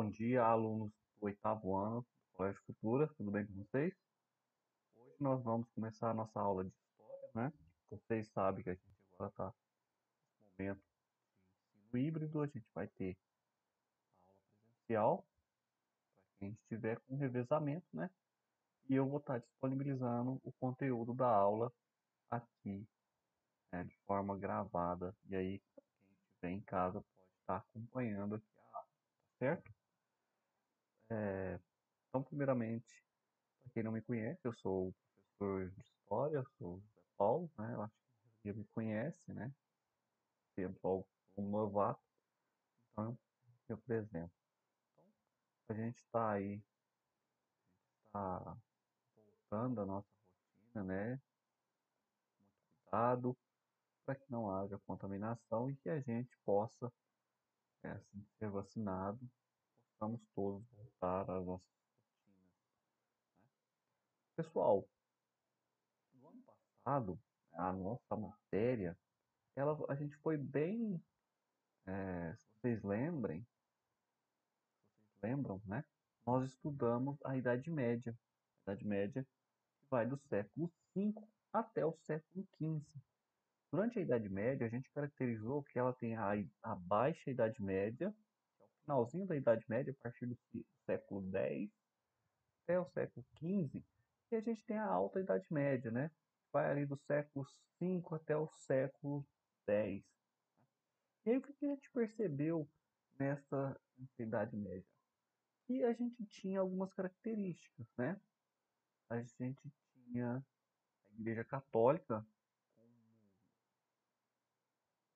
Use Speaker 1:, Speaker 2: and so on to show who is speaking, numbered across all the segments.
Speaker 1: Bom dia, alunos do oitavo ano do Colégio Futura, tudo bem com vocês? Hoje nós vamos começar a nossa aula de história, né? Vocês sabem que a gente agora está no momento de ensino híbrido, a gente vai ter a aula presencial, para quem estiver com revezamento, né? E eu vou estar disponibilizando o conteúdo da aula aqui, né, de forma gravada. E aí, quem estiver em casa pode estar acompanhando aqui a aula, tá certo? Então, primeiramente, para quem não me conhece, eu sou o professor de História, sou o José Paulo, né? Eu acho que a maioria me conhece, né? Sendo algo um novato, então eu apresento. Então, a gente está aí, está voltando à nossa rotina, né? Muito cuidado para que não haja contaminação e que a gente possa, assim que ser vacinado, possamos todos voltar às nossas rotinas, né? Pessoal, no ano passado, a nossa matéria, a gente foi bem. Se vocês lembrem, se vocês lembram, né? Nós estudamos a Idade Média. A Idade Média que vai do século V até o século XV. Durante a Idade Média, a gente caracterizou que ela tem a Baixa Idade Média, que é o finalzinho da Idade Média, a partir do século X até o século XV, e a gente tem a Alta Idade Média, né? Vai ali do século V até o século X. E aí o que a gente percebeu nessa Idade Média? Que a gente tinha algumas características, né? A gente tinha a Igreja Católica como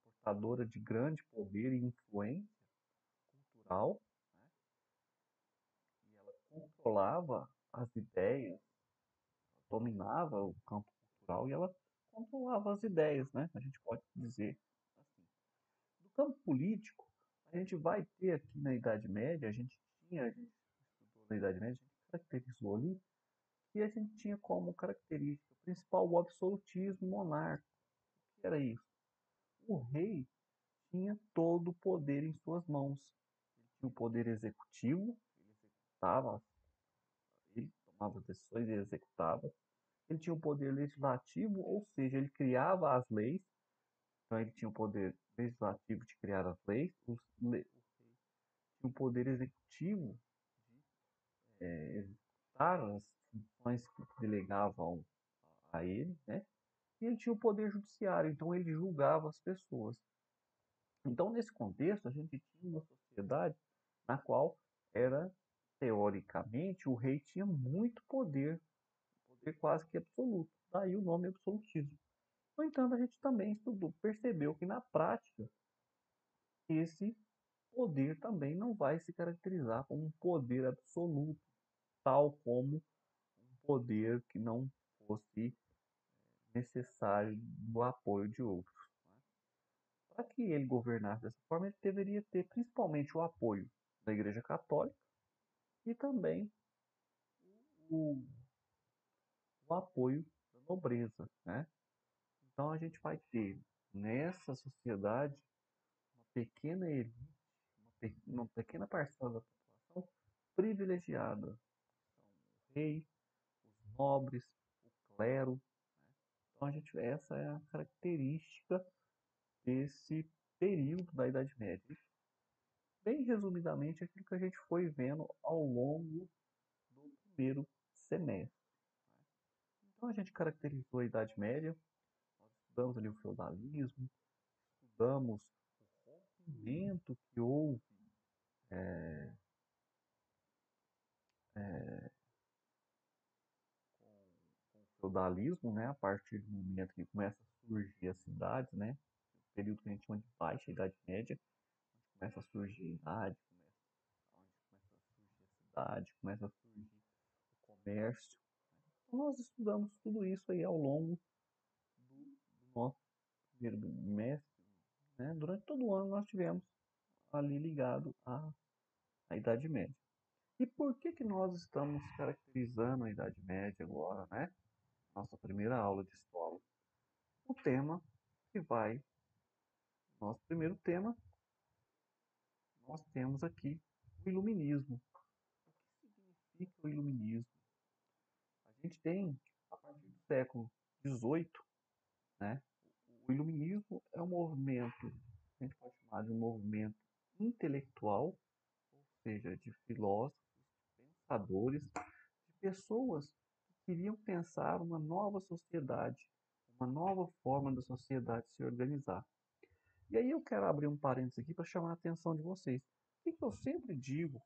Speaker 1: portadora de grande poder e influência cultural, né? E ela controlava as ideias, dominava o campo cultural e ela controlava as ideias, né? A gente pode dizer assim. Do campo político, a gente vai ter aqui na Idade Média, a gente estudou na Idade Média, a gente caracterizou ali, e a gente tinha como característica principal o absolutismo monárquico. O que era isso? O rei tinha todo o poder em suas mãos. Ele tinha o poder executivo, ele executava, ele tomava as decisões e executava. Ele tinha o poder legislativo, ou seja, ele criava as leis. Então ele tinha o poder legislativo de criar as leis. O rei tinha o poder executivo de executar as funções que delegavam a ele, né? E ele tinha o poder judiciário, então ele julgava as pessoas. Então, nesse contexto, a gente tinha uma sociedade na qual era, teoricamente, o rei tinha muito poder, poder quase que absoluto. Daí o nome absolutismo. No entanto, a gente também estudou, percebeu que na prática esse poder também não vai se caracterizar como um poder absoluto, tal como um poder que não fosse necessário do apoio de outros. Para que ele governasse dessa forma, ele deveria ter principalmente o apoio da Igreja Católica e também o, o apoio da nobreza, né? Então a gente vai ter nessa sociedade uma pequena elite, uma pequena parcela da população privilegiada. São o rei, os nobres, o clero, né? Então essa é a característica desse período da Idade Média. Bem resumidamente, aquilo que a gente foi vendo ao longo do primeiro semestre, né? Então, a gente caracterizou a Idade Média, nós estudamos ali o feudalismo, estudamos o rompimento que houve com o feudalismo, né, a partir do momento que começa a surgir as cidades, né, o período que a gente chama de Baixa Idade Média, onde começa a surgir a idade, onde começa a surgir a cidade, começa a surgir o comércio. Então, nós estudamos tudo isso aí ao longo do nosso primeiro bimestre, né? Durante todo o ano nós tivemos ali ligado à Idade Média. E por que nós estamos caracterizando a Idade Média agora, né? Nossa primeira aula de história. O tema que nosso primeiro tema, nós temos aqui o iluminismo. O que significa o iluminismo? A gente tem, a partir do século XVIII, né, o iluminismo é um movimento, a gente pode chamar de um movimento intelectual, ou seja, de filósofos, pensadores, de pessoas que queriam pensar uma nova sociedade, uma nova forma da sociedade se organizar. E aí eu quero abrir um parênteses aqui para chamar a atenção de vocês. O que eu sempre digo,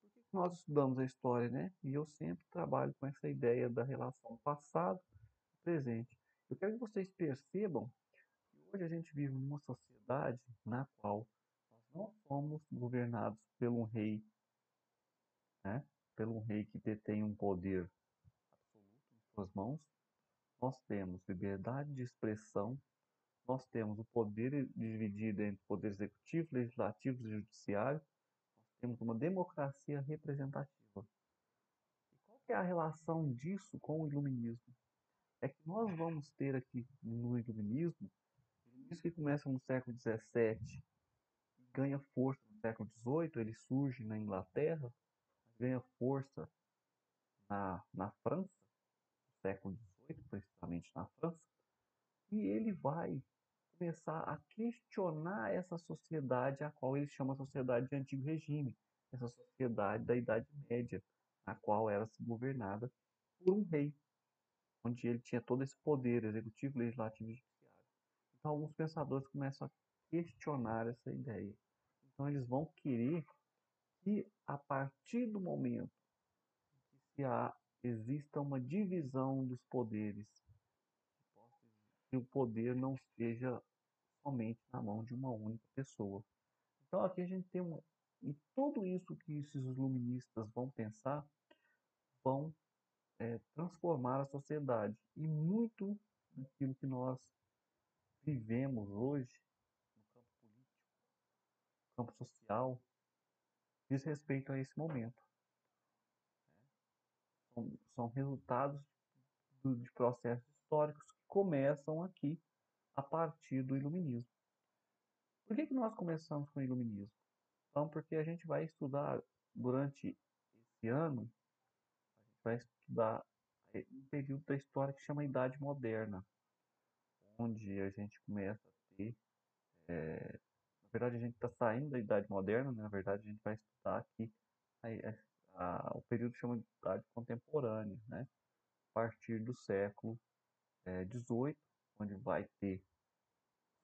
Speaker 1: porque nós estudamos a história, né? E eu sempre trabalho com essa ideia da relação passado e presente. Eu quero que vocês percebam que hoje a gente vive numa sociedade na qual nós não somos governados por um rei, né? Pelo um rei que detém um poder absoluto em suas mãos. Nós temos liberdade de expressão, nós temos o poder dividido entre poder executivo, legislativo e judiciário, nós temos uma democracia representativa. E qual que é a relação disso com o iluminismo? É que nós vamos ter aqui no iluminismo, isso que começa no século XVII, ganha força no século XVIII, ele surge na Inglaterra, ganha força na França, no século XVIII, precisamente na França, e ele vai começar a questionar essa sociedade a qual ele chama sociedade de antigo regime, essa sociedade da Idade Média, a qual era governada por um rei, onde ele tinha todo esse poder executivo, legislativo e judiciário. Então alguns pensadores começam a questionar essa ideia. Então eles vão querer que a partir do momento que exista uma divisão dos poderes, que o poder não esteja somente na mão de uma única pessoa. Então aqui a gente tem um. E tudo isso que esses iluministas vão pensar vão transformar a sociedade. E muito daquilo que nós vivemos hoje, no campo político, no campo social, diz respeito a esse momento. São resultados de processos históricos que começam aqui a partir do iluminismo. Por que nós começamos com o iluminismo? Então, porque a gente vai estudar durante esse ano, a gente vai estudar um período da história que chama Idade Moderna, onde a gente começa a ter, na verdade a gente está saindo da Idade Moderna, né? Na verdade a gente vai estudar aqui o período que chama de Idade Contemporânea, né? A partir do século XVIII, onde vai ter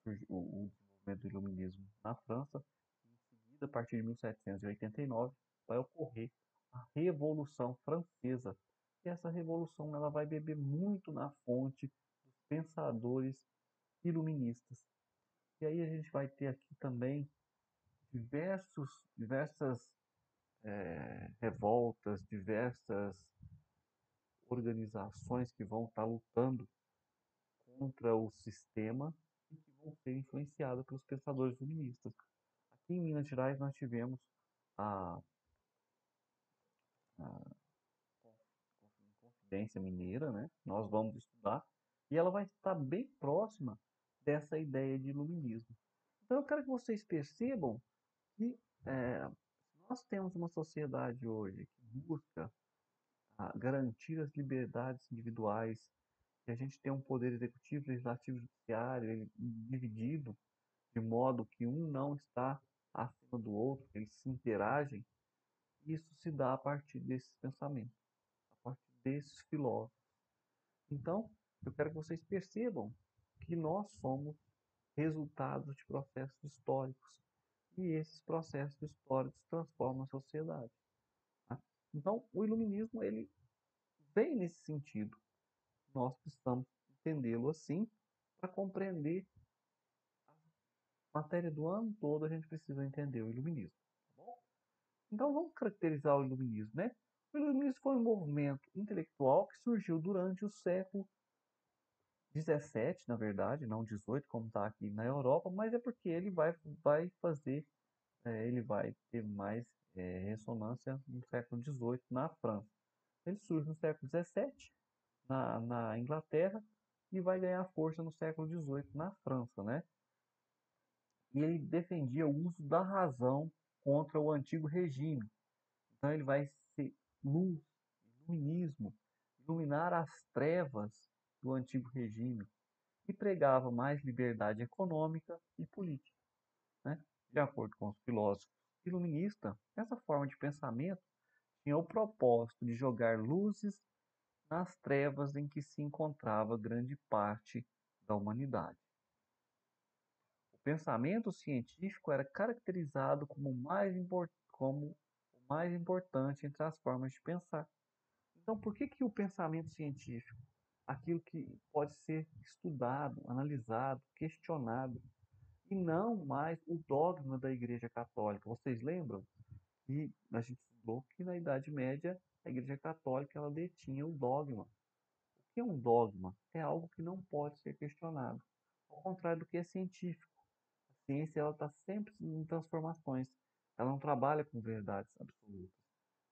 Speaker 1: o desenvolvimento do iluminismo na França. Em seguida, a partir de 1789, vai ocorrer a Revolução Francesa. E essa revolução ela vai beber muito na fonte dos pensadores iluministas. E aí a gente vai ter aqui também diversas revoltas, diversas organizações que vão estar lutando contra o sistema e que vão ser influenciadas pelos pensadores iluministas. Aqui em Minas Gerais nós tivemos a, a Confidência Mineira, né? Nós vamos estudar, e ela vai estar bem próxima dessa ideia de iluminismo. Então eu quero que vocês percebam que nós temos uma sociedade hoje que busca garantir as liberdades individuais, que a gente tem um poder executivo, legislativo e judiciário dividido, de modo que um não está acima do outro, eles se interagem. Isso se dá a partir desses pensamentos, a partir desses filósofos. Então, eu quero que vocês percebam que nós somos resultados de processos históricos. E esses processos históricos transformam a sociedade. Tá? Então, o iluminismo ele vem nesse sentido. Nós precisamos entendê-lo assim para compreender a matéria do ano todo. A gente precisa entender o iluminismo. Tá bom? Então, vamos caracterizar o iluminismo, né? O iluminismo foi um movimento intelectual que surgiu durante o século 17, na verdade, não 18, como está aqui na Europa, mas é porque ele vai fazer, ele vai ter mais ressonância no século 18 na França. Ele surge no século 17 na Inglaterra e vai ganhar força no século 18 na França, né? E ele defendia o uso da razão contra o antigo regime. Então ele vai ser luz, iluminismo, iluminar as trevas do antigo regime e pregava mais liberdade econômica e política, né? De acordo com os filósofos iluministas, essa forma de pensamento tinha o propósito de jogar luzes nas trevas em que se encontrava grande parte da humanidade. O pensamento científico era caracterizado como o mais importante entre as formas de pensar. Então, por que que o pensamento científico, aquilo que pode ser estudado, analisado, questionado, e não mais o dogma da Igreja Católica? Vocês lembram que a gente estudou que na Idade Média a Igreja Católica ela detinha o dogma. O que é um dogma? É algo que não pode ser questionado, ao contrário do que é científico. A ciência ela está sempre em transformações. Ela não trabalha com verdades absolutas.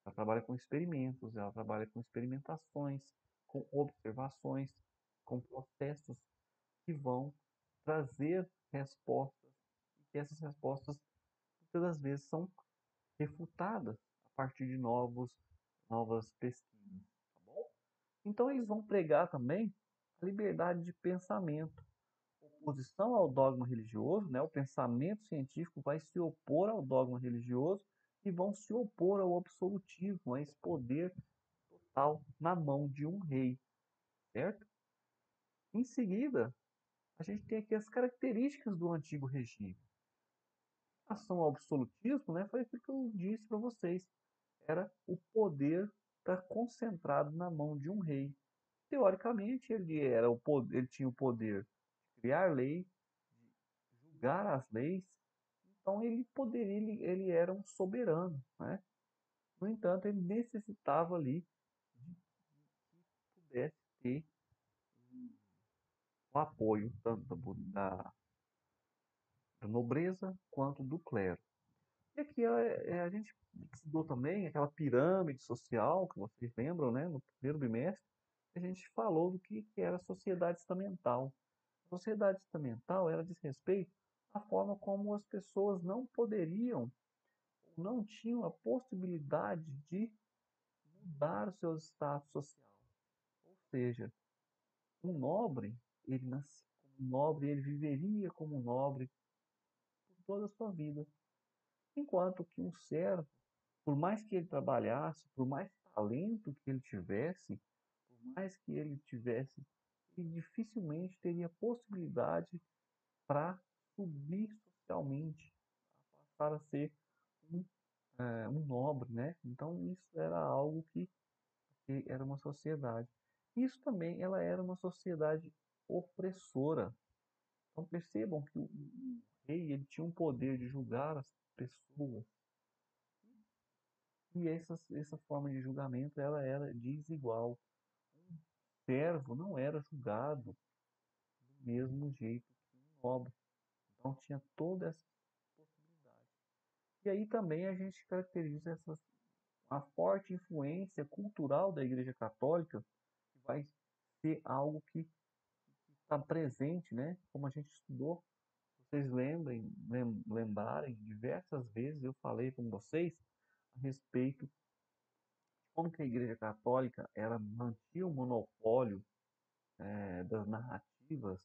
Speaker 1: Ela trabalha com experimentos, ela trabalha com experimentações, com observações, com processos que vão trazer respostas e que essas respostas muitas das vezes são refutadas a partir de novas pesquisas, tá bom? Então eles vão pregar também a liberdade de pensamento, oposição ao dogma religioso, né? O pensamento científico vai se opor ao dogma religioso e vão se opor ao absolutismo, a esse poder total na mão de um rei, certo? Em seguida, a gente tem aqui as características do antigo regime. A ação ao absolutismo, né, foi aquilo que eu disse para vocês. Era o poder estar concentrado na mão de um rei. Teoricamente, ele tinha o poder de criar lei, de julgar as leis, então ele era um soberano, né? No entanto, ele necessitava ali de que pudesse ter o apoio tanto da nobreza quanto do clero. E aqui a gente estudou também aquela pirâmide social que vocês lembram, né? No primeiro bimestre, a gente falou do que era a sociedade estamental. A sociedade estamental ela diz respeito à forma como as pessoas não poderiam, ou não tinham a possibilidade de mudar o seu status social. Ou seja, um nobre, ele nascia como um nobre, ele viveria como um nobre por toda a sua vida. Enquanto que um servo, por mais que ele trabalhasse, por mais talento que ele tivesse, por mais que ele tivesse, ele dificilmente teria possibilidade para subir socialmente, a passar a ser um, um nobre, né? Então isso era algo que era uma sociedade. Isso também, ela era uma sociedade opressora. Então percebam que o rei ele tinha um poder de julgar as pessoas. E essa forma de julgamento ela era desigual. Um servo não era julgado do mesmo jeito que um nobre. Então tinha toda essa possibilidade. E aí também a gente caracteriza a forte influência cultural da Igreja Católica, que vai ser algo que está presente, né? Como a gente estudou, vocês lembrarem, diversas vezes eu falei com vocês a respeito de como que a Igreja Católica ela mantinha o monopólio das narrativas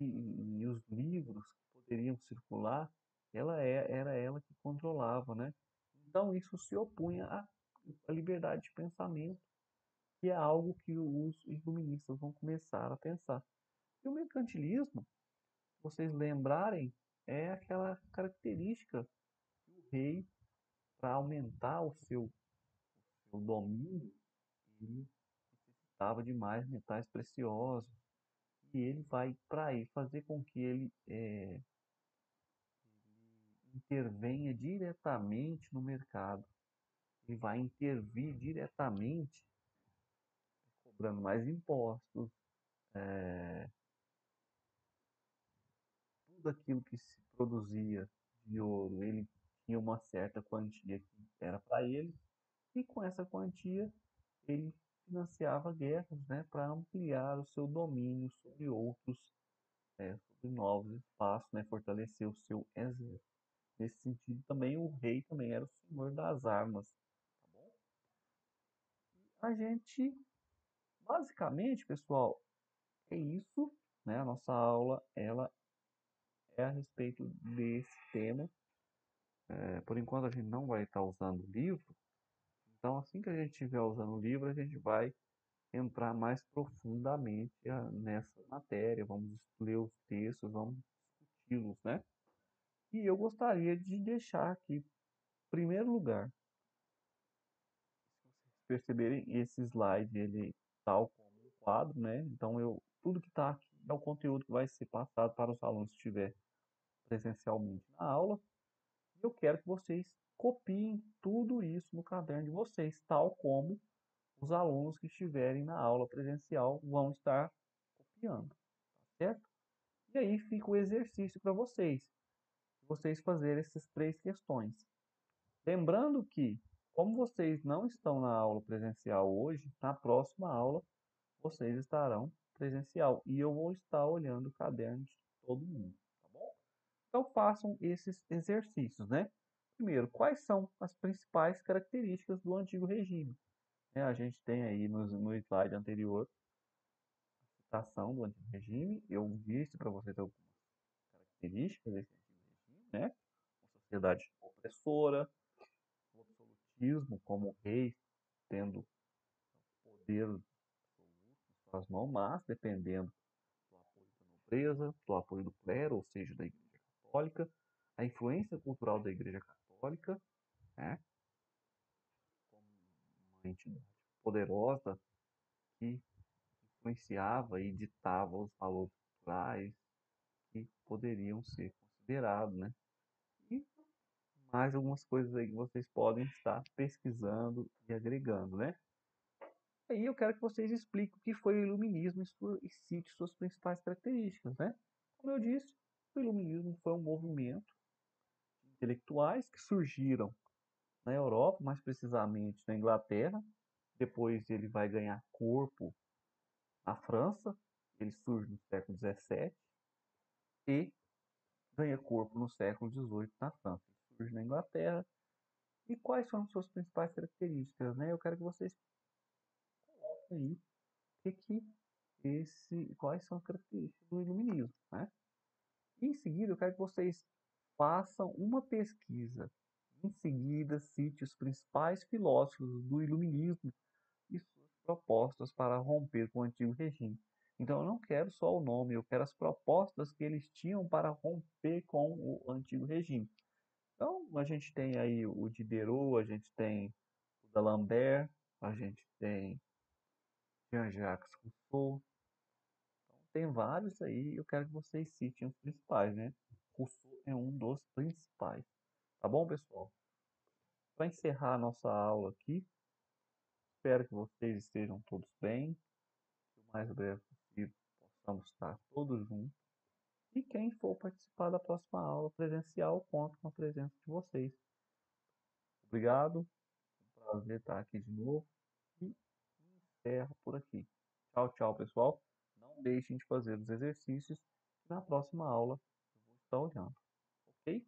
Speaker 1: e os livros que poderiam circular, era ela que controlava, né? Então isso se opunha à liberdade de pensamento, que é algo que os iluministas vão começar a pensar. E o mercantilismo, se vocês lembrarem, é aquela característica que o rei, para aumentar o seu domínio, ele necessitava de mais metais preciosos. E ele vai, para ir fazer com que ele intervenha diretamente no mercado. Ele vai intervir diretamente, cobrando mais impostos, tudo aquilo que se produzia de ouro, ele tinha uma certa quantia que era para ele, e com essa quantia ele financiava guerras, né, para ampliar o seu domínio sobre outros, sobre novos espaços, né, fortalecer o seu exército. nesse sentido também o rei também era o senhor das armas, tá bom? A gente, basicamente, pessoal, é isso, né? A nossa aula, ela é a respeito desse tema. Por enquanto a gente não vai estar usando o livro, então assim que a gente estiver usando o livro, a gente vai entrar mais profundamente nessa matéria, vamos ler os textos, vamos discuti-los, né? E eu gostaria de deixar aqui, em primeiro lugar, se vocês perceberem, esse slide, ele tal como um quadro, né? Então, tudo que está aqui é o conteúdo que vai ser passado para os alunos que estiver presencialmente na aula. E eu quero que vocês copiem tudo isso no caderno de vocês, tal como os alunos que estiverem na aula presencial vão estar copiando, tá certo? E aí fica o exercício para vocês fazerem essas três questões. Lembrando que, como vocês não estão na aula presencial hoje, na próxima aula vocês estarão presencial e eu vou estar olhando o caderno de todo mundo, tá bom? Então façam esses exercícios, né? Primeiro, quais são as principais características do antigo regime? A gente tem aí no slide anterior a citação do antigo regime. Eu disse para vocês algumas características desse antigo regime, né? Uma sociedade opressora, o absolutismo, como o rei tendo poder absoluto em suas mãos, mas dependendo do apoio da nobreza, do apoio do clero, ou seja, da Igreja Católica, a influência cultural da Igreja Católica, né? Como uma entidade poderosa que influenciava e ditava os valores culturais que poderiam ser considerados, né? E mais algumas coisas aí que vocês podem estar pesquisando e agregando, né? Aí eu quero que vocês expliquem o que foi o iluminismo e cite suas principais características, né? Como eu disse, o iluminismo foi um movimento de intelectuais que surgiram na Europa, mais precisamente na Inglaterra. Depois ele vai ganhar corpo na França. Ele surge no século XVII e ganha corpo no século XVIII na França. Ele surge na Inglaterra. E quais são as suas principais características, né? Eu quero que vocês coloquem aí quais são as características do iluminismo, né? E em seguida, eu quero que vocês façam uma pesquisa. Em seguida, cite os principais filósofos do iluminismo e suas propostas para romper com o antigo regime. Então, eu não quero só o nome, eu quero as propostas que eles tinham para romper com o antigo regime. Então, a gente tem aí o Diderot, a gente tem o D'Alembert, a gente tem Jean-Jacques Rousseau. Então, tem vários aí, eu quero que vocês citem os principais, né? Rousseau é um dos principais. Tá bom, pessoal? Para encerrar a nossa aula aqui, espero que vocês estejam todos bem, que o mais breve possível possamos estar todos juntos. E quem for participar da próxima aula presencial, conto com a presença de vocês. Obrigado, é um prazer estar aqui de novo e encerro por aqui. Tchau, tchau, pessoal. Não deixem de fazer os exercícios, que na próxima aula eu vou estar olhando, ok?